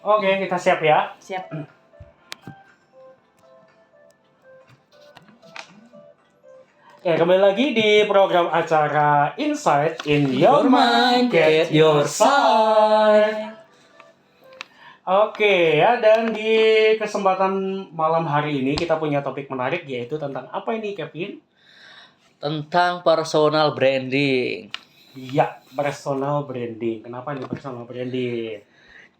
Oke, kita siap ya. Siap. Ya, kembali lagi di program acara Insight in Your Mind, Get Your Side. Oke ya, dan di kesempatan malam hari ini kita punya topik menarik, yaitu tentang apa ini, Kevin? Tentang personal branding. Iya, personal branding. Kenapa nih personal branding?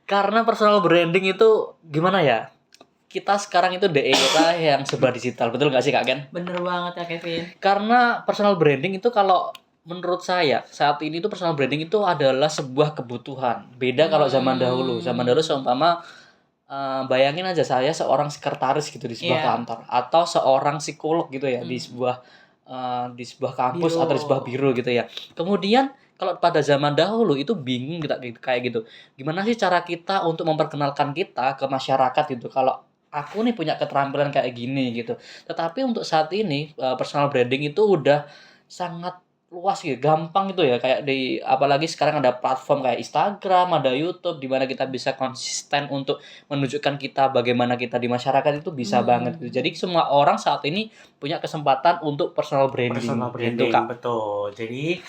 Karena personal branding itu gimana ya? Kita sekarang itu di era yang serba digital, betul nggak sih Kak Ken? Bener banget ya Kevin. Karena personal branding itu kalau menurut saya saat ini tuh personal branding itu adalah sebuah kebutuhan. Beda kalau zaman dahulu. Zaman dahulu seumpama bayangin aja saya seorang sekretaris gitu di sebuah kantor atau seorang psikolog gitu ya di sebuah kampus Biro. atau di sebuah biro gitu ya. Kemudian kalau pada zaman dahulu itu bingung kita kayak gitu. Gimana sih cara kita untuk memperkenalkan kita ke masyarakat gitu. Kalau aku nih punya keterampilan kayak gini gitu. Tetapi untuk saat ini personal branding itu udah sangat luas gitu, gampang gitu ya, kayak di apalagi sekarang ada platform kayak Instagram, ada YouTube di mana kita bisa konsisten untuk menunjukkan kita bagaimana kita di masyarakat itu bisa banget gitu. Jadi semua orang saat ini punya kesempatan untuk personal branding. Personal Gitu, branding, Kak. betul. Jadi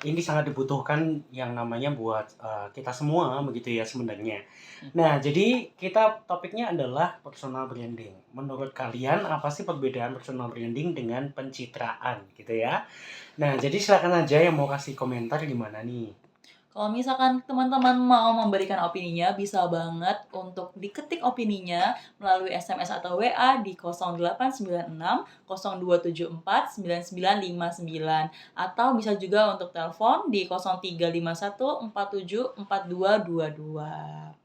ini sangat dibutuhkan yang namanya buat kita semua begitu ya sebenarnya. Nah, jadi kita topiknya adalah personal branding. Menurut kalian apa sih perbedaan personal branding dengan pencitraan gitu ya? Nah, jadi silakan aja yang mau kasih komentar gimana nih. Kalau misalkan teman-teman mau memberikan opininya, bisa banget untuk diketik opininya melalui SMS atau WA di 0896 0274 9959 atau bisa juga untuk telepon di 0351 47 4222.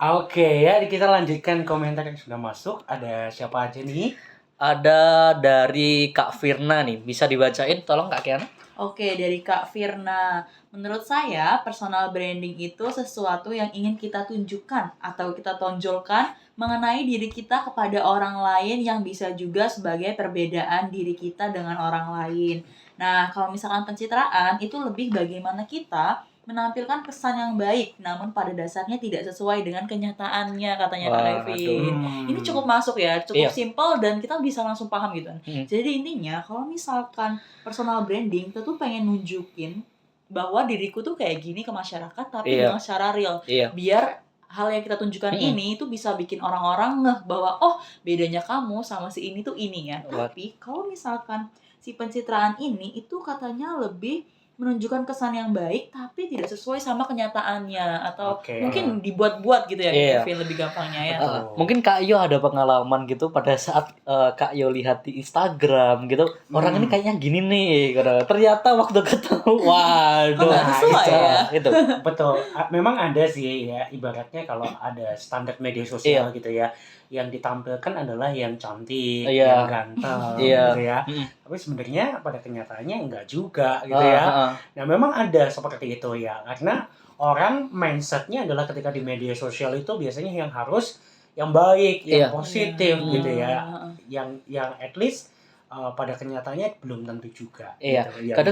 Oke ya, kita lanjutkan komentar yang sudah masuk. Ada siapa aja nih? Ada dari Kak Firna nih, bisa dibacain tolong Kak Kiana? Oke, dari Kak Firna. Menurut saya, personal branding itu sesuatu yang ingin kita tunjukkan atau kita tonjolkan mengenai diri kita kepada orang lain yang bisa juga sebagai perbedaan diri kita dengan orang lain. Nah, kalau misalkan pencitraan, itu lebih bagaimana kita menampilkan kesan yang baik, namun pada dasarnya tidak sesuai dengan kenyataannya, katanya Kak Kevin. Ini cukup masuk ya, cukup Iya. simpel dan kita bisa langsung paham gitu. Hmm. Jadi intinya, kalau misalkan personal branding kita tuh pengen nunjukin bahwa diriku tuh kayak gini ke masyarakat tapi Iya. dengan secara real. Iya. Biar hal yang kita tunjukkan ini itu bisa bikin orang-orang ngeh bahwa oh, bedanya kamu sama si ini tuh ini ya. Tapi kalau misalkan si pencitraan ini itu katanya lebih menunjukkan kesan yang baik tapi tidak sesuai sama kenyataannya atau Oke. mungkin dibuat-buat gitu ya Iya. Kevin, lebih gampangnya ya. Mungkin Kak Yo ada pengalaman gitu pada saat Kak Yo lihat di Instagram gitu, orang ini kayaknya gini nih, gitu. Ternyata waktu ketemu, waduh, Nggak sesuai ya. Itu. Betul. Memang ada sih ya, ibaratnya kalau ada standar media sosial gitu ya, yang ditampilkan adalah yang cantik, yang ganteng gitu ya. Tapi sebenarnya pada kenyataannya enggak juga gitu ya. Nah, memang ada seperti itu ya, karena orang mindsetnya adalah ketika di media sosial itu biasanya yang harus yang baik, yang positif gitu ya, yang at least pada kenyataannya belum tentu juga. Iya, Gitu. Ya,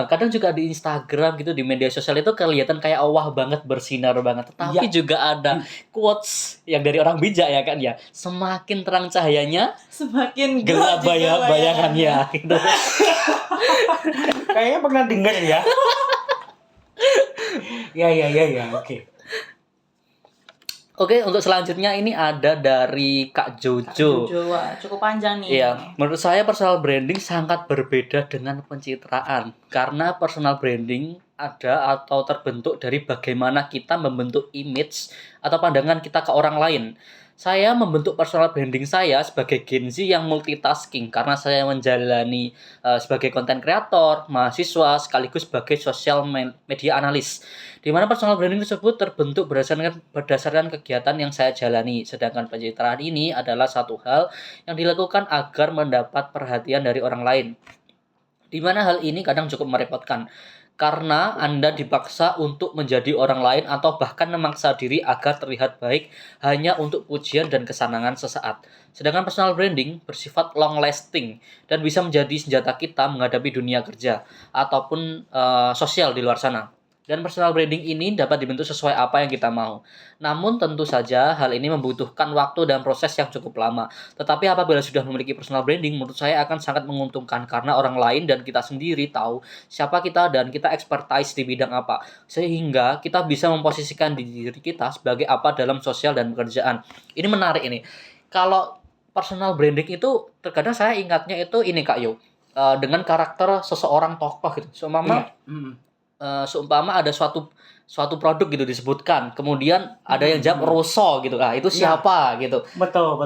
kadang juga di Instagram gitu, di media sosial itu kelihatan kayak wah banget, bersinar banget. Tetapi juga ada quotes yang dari orang bijak ya kan ya. Semakin terang cahayanya, semakin gelap bayangannya gitu. Kayaknya pernah dengar ya. Ya, oke. Oke, untuk selanjutnya ini ada dari Kak Jojo. Wah, cukup panjang nih. Iya, menurut saya personal branding sangat berbeda dengan pencitraan. Karena personal branding ada atau terbentuk dari bagaimana kita membentuk image atau pandangan kita ke orang lain. Saya membentuk personal branding saya sebagai Gen Z yang multitasking karena saya menjalani sebagai content creator, mahasiswa, sekaligus sebagai social media analis. Di mana personal branding tersebut terbentuk berdasarkan kegiatan yang saya jalani. Sedangkan pencitraan ini adalah satu hal yang dilakukan agar mendapat perhatian dari orang lain. Di mana hal ini kadang cukup merepotkan. karena Anda dipaksa untuk menjadi orang lain atau bahkan memaksa diri agar terlihat baik hanya untuk pujian dan kesenangan sesaat. Sedangkan personal branding bersifat long lasting dan bisa menjadi senjata kita menghadapi dunia kerja ataupun sosial di luar sana. Dan personal branding ini dapat dibentuk sesuai apa yang kita mau. Namun tentu saja hal ini membutuhkan waktu dan proses yang cukup lama. Tetapi apabila sudah memiliki personal branding, menurut saya akan sangat menguntungkan karena orang lain dan kita sendiri tahu siapa kita dan kita expertise di bidang apa. Sehingga kita bisa memposisikan diri kita sebagai apa dalam sosial dan pekerjaan. Ini menarik ini. Kalau personal branding itu terkadang saya ingatnya itu ini Kak Yo. Dengan karakter seseorang tokoh gitu. Seumpama ada suatu produk gitu disebutkan, kemudian ada yang jawab Rosso gitu, itu siapa gitu. Betul.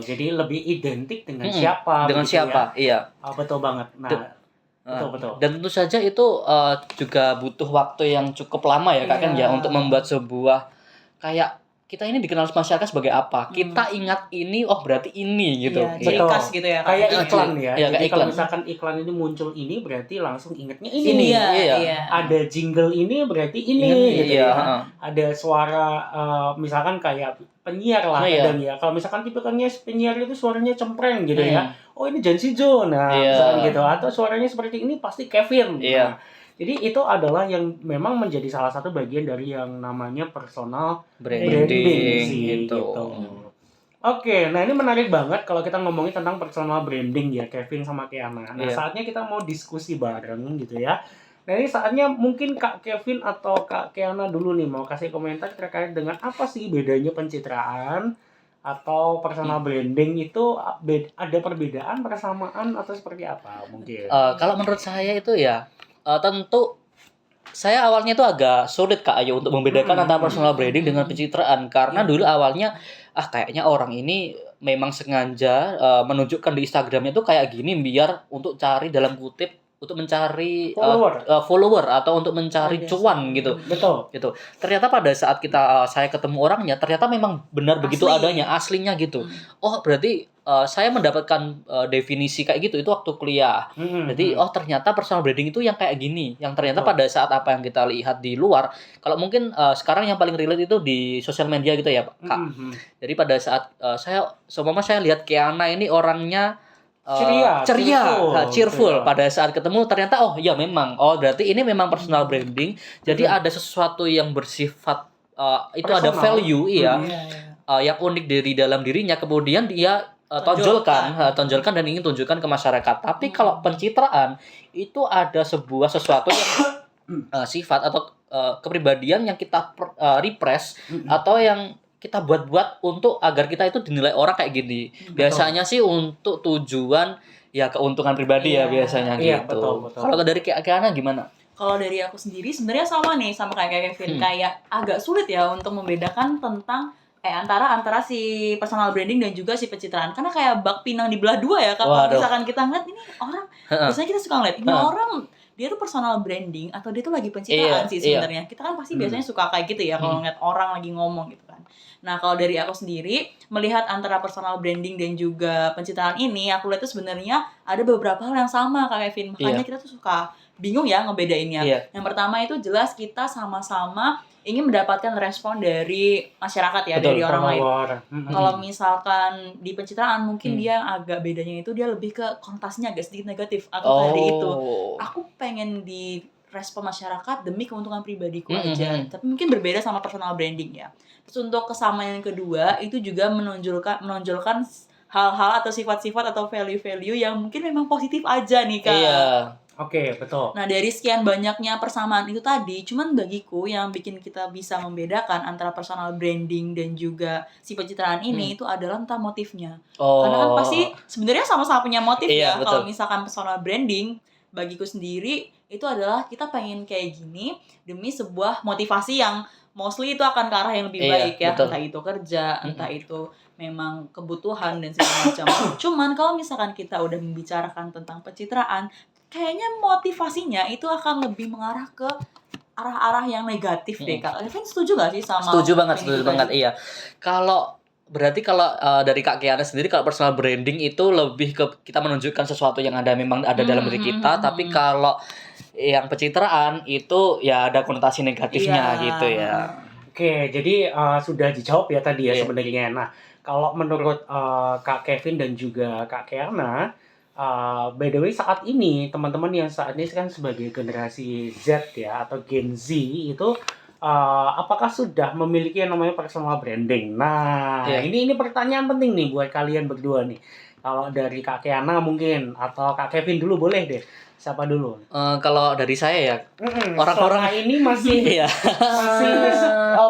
Jadi lebih identik dengan siapa. Dengan siapa, ya? Iya. Betul banget. Nah, betul. Dan tentu saja itu juga butuh waktu yang cukup lama ya Kak kan ya untuk membuat sebuah kayak kita ini dikenal masyarakat sebagai apa? Kita ingat ini, oh berarti ini gitu. Iya, ciri khas gitu ya. Kayak iklan ya. Iya, jadi kalau iklan. misalkan iklan ini muncul ini berarti langsung ingatnya ini. Iya. Ada jingle ini berarti ini gitu ya. Ada suara misalkan kayak penyiar lah kadang ya. Kalau misalkan tipikalnya penyiar itu suaranya cempreng gitu ya. Oh ini Jansi Jo. Nah, misalkan gitu. Atau suaranya seperti ini pasti Kevin. Nah, jadi itu adalah yang memang menjadi salah satu bagian dari yang namanya personal branding sih, gitu. Oke, nah ini menarik banget kalau kita ngomongin tentang personal branding ya, Kevin sama Kiana. Nah, saatnya kita mau diskusi bareng gitu ya. Nah, ini saatnya mungkin Kak Kevin atau Kak Kiana dulu nih mau kasih komentar terkait dengan apa sih bedanya pencitraan atau personal branding itu ada perbedaan, persamaan atau seperti apa mungkin? Kalau menurut saya itu ya tentu saya awalnya itu agak sulit Kak Ayu untuk membedakan antara personal branding dengan pencitraan karena dulu awalnya kayaknya orang ini memang sengaja menunjukkan di Instagramnya tuh kayak gini biar untuk cari dalam kutip untuk mencari follower atau untuk mencari cuan gitu. Betul. Gitu. Ternyata pada saat saya ketemu orangnya ternyata memang benar begitu adanya, aslinya gitu. Oh, berarti saya mendapatkan definisi kayak gitu itu waktu kuliah. Jadi ternyata personal branding itu yang kayak gini. Yang ternyata pada saat apa yang kita lihat di luar, kalau mungkin sekarang yang paling relate itu di sosial media gitu ya, Kak. Jadi pada saat saya lihat Kiana ini orangnya ceria, cheerful. Pada saat ketemu ternyata memang berarti ini memang personal branding. Jadi ada sesuatu yang bersifat itu personal. Ada value yang unik dari dalam dirinya kemudian dia tonjolkan dan ingin tunjukkan ke masyarakat. Tapi kalau pencitraan itu ada sesuatu yang sifat atau kepribadian yang kita repress atau yang kita buat untuk agar kita itu dinilai orang kayak gini. Biasanya sih untuk tujuan keuntungan pribadi biasanya gitu. Betul. Kalau dari Kiana gimana? Kalau dari aku sendiri sebenarnya sama kayak Kevin, kayak agak sulit ya untuk membedakan tentang antara si personal branding dan juga si pencitraan karena kayak bak pinang dibelah dua ya. Kalau misalkan kita ngeliat ini orang, biasanya kita suka ngeliat ini orang dia tuh personal branding atau dia tuh lagi pencitraan sih sebenarnya. Kita kan pasti biasanya suka kayak gitu ya kalau ngeliat orang lagi ngomong gitu kan. Nah, kalau dari aku sendiri melihat antara personal branding dan juga pencitraan ini, aku lihat tuh sebenarnya ada beberapa hal yang sama Kak Kevin. Makanya kita tuh suka bingung ya ngebedainnya. Yang pertama itu jelas kita sama-sama ingin mendapatkan respon dari masyarakat ya, dari orang lain. Kalau misalkan di pencitraan mungkin dia agak bedanya itu dia lebih ke konotasinya agak sedikit negatif atau tadi itu. Aku pengen di respon masyarakat demi keuntungan pribadiku aja. Tapi mungkin berbeda sama personal branding ya. Terus untuk kesamaan yang kedua itu juga menonjolkan hal-hal atau sifat-sifat atau value-value yang mungkin memang positif aja nih Kak. Oke, betul. Nah, dari sekian banyaknya persamaan itu tadi, cuman bagiku yang bikin kita bisa membedakan antara personal branding dan juga si pencitraan ini itu adalah tentang motifnya. Karena kan pasti sebenarnya sama-sama punya motif ya. Kalau misalkan personal branding, bagiku sendiri itu adalah kita pengen kayak gini demi sebuah motivasi yang mostly itu akan ke arah yang lebih baik ya. Betul. Entah itu kerja, entah itu memang kebutuhan dan segala macam. Cuman kalau misalkan kita udah membicarakan tentang pencitraan, kayaknya motivasinya itu akan lebih mengarah ke arah-arah yang negatif deh Kak. Kevin setuju gak sih sama? Setuju banget iya. Kalau dari Kak Kiana sendiri, kalau personal branding itu lebih ke kita menunjukkan sesuatu yang memang ada dalam diri kita. Tapi kalau yang pencitraan itu ya ada konotasi negatifnya gitu ya. Oke, jadi sudah dijawab ya tadi ya sebenarnya. Nah, kalau menurut Kak Kevin dan juga Kak Kiana, by the way saat ini teman-teman yang saat ini kan sebagai generasi Z ya atau Gen Z itu apakah sudah memiliki yang namanya personal branding? Nah, ini pertanyaan penting nih buat kalian berdua nih. Kalau dari Kak Kiana mungkin atau Kak Kevin dulu boleh deh. Siapa dulu? Kalau dari saya ya orang-orang ini masih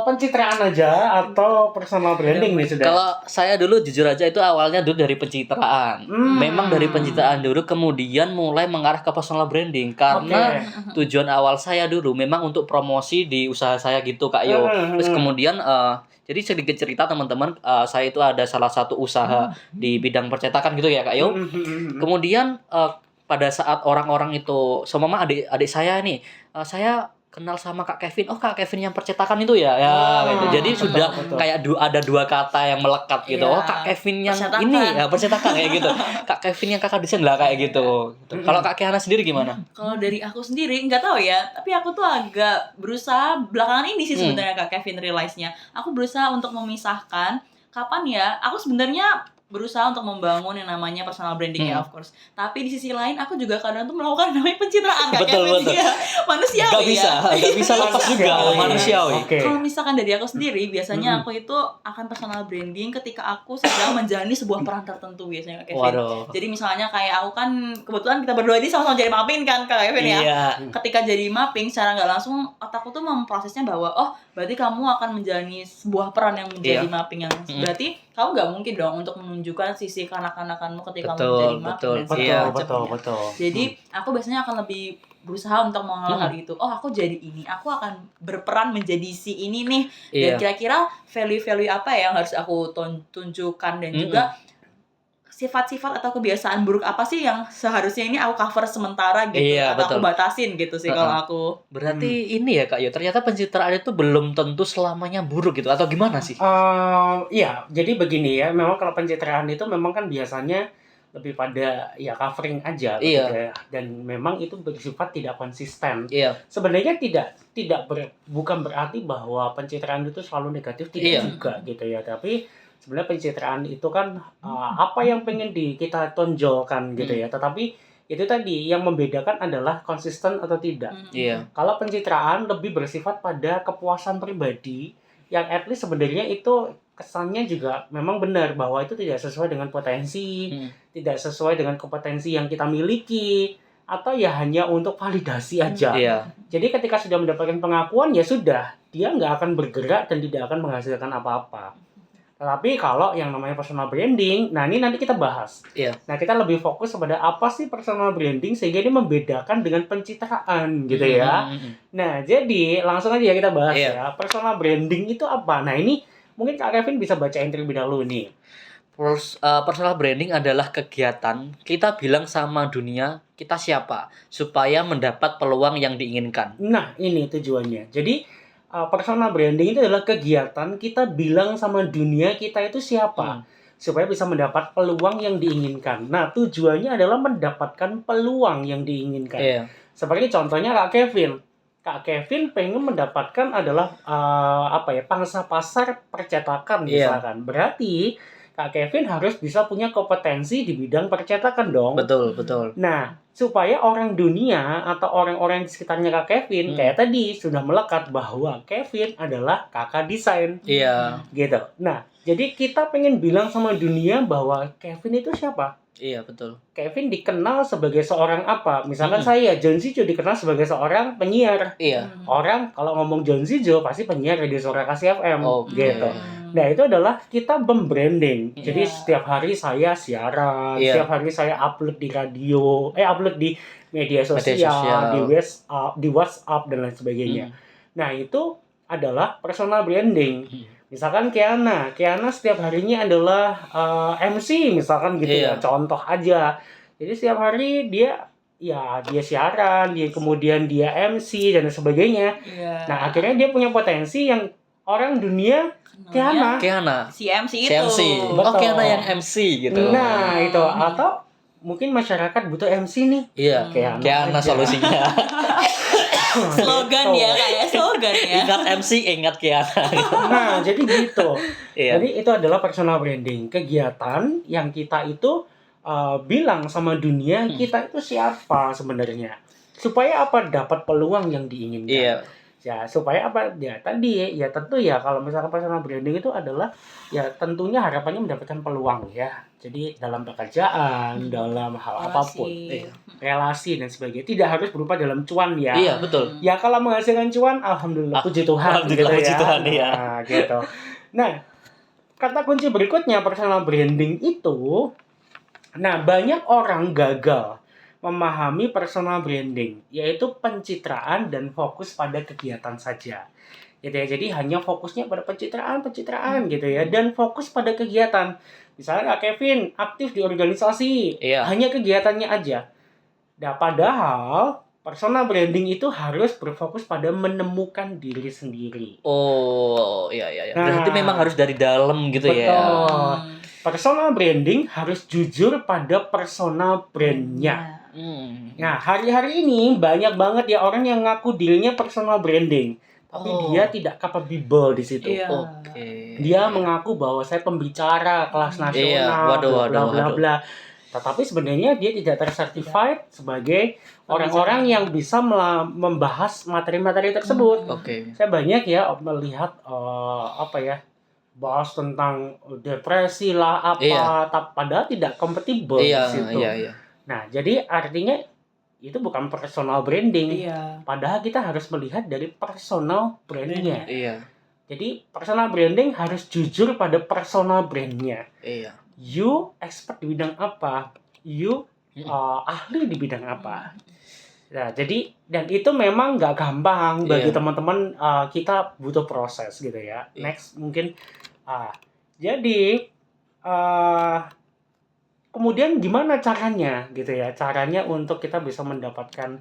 pencitraan aja atau personal branding nih sudah. Kalau saya dulu jujur aja itu awalnya dulu dari pencitraan. Memang dari pencitraan dulu kemudian mulai mengarah ke personal branding karena tujuan awal saya dulu memang untuk promosi di usaha saya gitu Kak Yo. Terus kemudian jadi sedikit cerita teman-teman, saya itu ada salah satu usaha di bidang percetakan gitu ya Kak Yo. Kemudian pada saat orang-orang itu, seumpama adik saya nih, saya kenal sama Kak Kevin. Oh, Kak Kevin yang percetakan itu ya. Gitu. Jadi sudah kayak ada dua kata yang melekat gitu. Oh, Kak Kevin yang percetakan. Ini ya percetakan kayak gitu. Kak Kevin yang kakak desain lah kayak gitu. Kalau Kak Kiana sendiri gimana? Kalau dari aku sendiri nggak tahu ya, tapi aku tuh agak berusaha belakangan ini sih sebenarnya Kak Kevin realize-nya. Aku berusaha untuk memisahkan kapan ya. Aku sebenarnya berusaha untuk membangun yang namanya personal branding ya of course. Tapi di sisi lain aku juga kadang tuh melakukan namanya pencitraan Kak Kevin ya. Manusiawi Gak bisa lepas juga manusiawi. Kalau misalkan dari aku sendiri biasanya aku itu akan personal branding ketika aku sedang menjalani sebuah peran tertentu biasanya Kak Kevin. Jadi misalnya kayak aku kan kebetulan kita berdua ini sama-sama jadi mapping kan Kak Kevin ya. Ketika jadi mapping secara nggak langsung otakku tuh memprosesnya bahwa oh berarti kamu akan menjalani sebuah peran yang menjadi mapping yang berarti kamu nggak mungkin dong untuk menunjukkan sisi kanak-kanakanmu ketika kamu menjadi mapping dan betul. Jadi aku biasanya akan lebih berusaha untuk mengolah hal itu. Oh, aku jadi ini. Aku akan berperan menjadi si ini nih. Dan kira-kira value-value apa yang harus aku tunjukkan dan juga sifat-sifat atau kebiasaan buruk apa sih yang seharusnya ini aku cover sementara gitu atau aku batasin gitu sih kalau aku. Berarti ini ya Kak ya, ternyata pencitraan itu belum tentu selamanya buruk gitu atau gimana sih? Iya, jadi begini ya, memang kalau pencitraan itu memang kan biasanya lebih pada ya covering aja gitu ya. Dan memang itu bersifat tidak konsisten. Sebenarnya bukan berarti bahwa pencitraan itu selalu negatif, tidak juga gitu ya, tapi sebenarnya pencitraan itu kan apa yang pengen kita tonjolkan gitu ya. Tetapi itu tadi yang membedakan adalah konsisten atau tidak. Kalau pencitraan lebih bersifat pada kepuasan pribadi yang at least sebenarnya itu kesannya juga memang benar bahwa itu tidak sesuai dengan potensi, tidak sesuai dengan kompetensi yang kita miliki, atau ya hanya untuk validasi aja. Jadi ketika sudah mendapatkan pengakuan ya sudah, dia nggak akan bergerak dan tidak akan menghasilkan apa-apa. Tetapi kalau yang namanya personal branding, nah ini nanti kita bahas. Nah kita lebih fokus kepada apa sih personal branding sehingga ini membedakan dengan pencitraan gitu ya. Nah jadi langsung aja ya kita bahas ya. Personal branding itu apa? Nah ini mungkin Kak Kevin bisa bacain terlebih dahulu nih. Personal branding adalah kegiatan kita bilang sama dunia kita siapa supaya mendapat peluang yang diinginkan. Nah ini tujuannya. Jadi personal branding itu adalah kegiatan kita bilang sama dunia kita itu siapa supaya bisa mendapat peluang yang diinginkan. Nah tujuannya adalah mendapatkan peluang yang diinginkan. Seperti contohnya Kak Kevin pengen mendapatkan adalah pangsa pasar percetakan misalkan. Berarti Kak Kevin harus bisa punya kompetensi di bidang percetakan dong. Betul. Nah, supaya orang dunia atau orang-orang di sekitarnya Kak Kevin kayak tadi sudah melekat bahwa Kevin adalah kakak desain. Gitu. Nah, jadi kita pengen bilang sama dunia bahwa Kevin itu siapa? Betul. Kevin dikenal sebagai seorang apa? Misalkan saya, John Zijo dikenal sebagai seorang penyiar. Orang kalau ngomong John Zijo pasti penyiar radio Suara Kasih FM. Gitu. Nah, itu adalah kita membranding. Jadi setiap hari saya siaran, setiap hari saya upload di radio, upload di media sosial, di WhatsApp dan lain sebagainya. Nah, itu adalah personal branding. Misalkan Kiana setiap harinya adalah MC misalkan gitu ya, contoh aja. Jadi setiap hari dia siaran, kemudian dia MC dan sebagainya. Nah, akhirnya dia punya potensi yang orang dunia Kiana si MC itu. Kiana yang MC gitu. Nah, itu atau mungkin masyarakat butuh MC nih. Iya. Kayak Kiana solusinya. Slogan Gitu. ya, kayak slogan ya. Ingat MC, ingat Kiana. Nah, jadi gitu. Iya. Jadi itu adalah personal branding, kegiatan yang kita itu bilang sama dunia kita itu siapa sebenarnya. Supaya apa? Dapat peluang yang diinginkan. Iya. Ya, supaya apa? Ya tadi ya tentu ya kalau misalkan personal branding itu adalah ya tentunya harapannya mendapatkan peluang ya. Jadi dalam pekerjaan, dalam hal apapun, relasi dan sebagainya, tidak harus berupa dalam cuan ya. Iya, betul. Ya kalau menghasilkan cuan, alhamdulillah puji Tuhan. Alhamdulillah, gitu puji ya. Tuhan, iya. Nah, gitu. Nah, kata kunci berikutnya personal branding itu, nah banyak orang gagal memahami personal branding, yaitu pencitraan dan fokus pada kegiatan saja. Gitu ya. Jadi hanya fokusnya pada pencitraan gitu ya, dan fokus pada kegiatan. Misalnya Kak Kevin aktif di organisasi, hanya kegiatannya aja. Nah, padahal personal branding itu harus berfokus pada menemukan diri sendiri. Oh, iya. Nah, berarti memang harus dari dalam gitu ya. Betul. Personal branding harus jujur pada personal brandnya. Nah, hari-hari ini banyak banget ya orang yang ngaku dirinya personal branding, tapi dia tidak capable di situ. Dia mengaku bahwa saya pembicara kelas nasional, bla bla. Tetapi sebenarnya dia tidak tersertified sebagai orang-orang yang bisa membahas materi-materi tersebut. Saya banyak ya melihat bahas tentang depresi lah padahal tidak kompatibel di situ. Nah, jadi artinya itu bukan personal branding. Padahal kita harus melihat dari personal brandnya. Jadi personal branding harus jujur pada personal brandnya. You expert di bidang apa? You ahli di bidang apa? Nah, jadi dan itu memang nggak gampang bagi teman-teman. Kita butuh proses gitu ya. Next mungkin jadi kemudian gimana caranya gitu ya? Caranya untuk kita bisa mendapatkan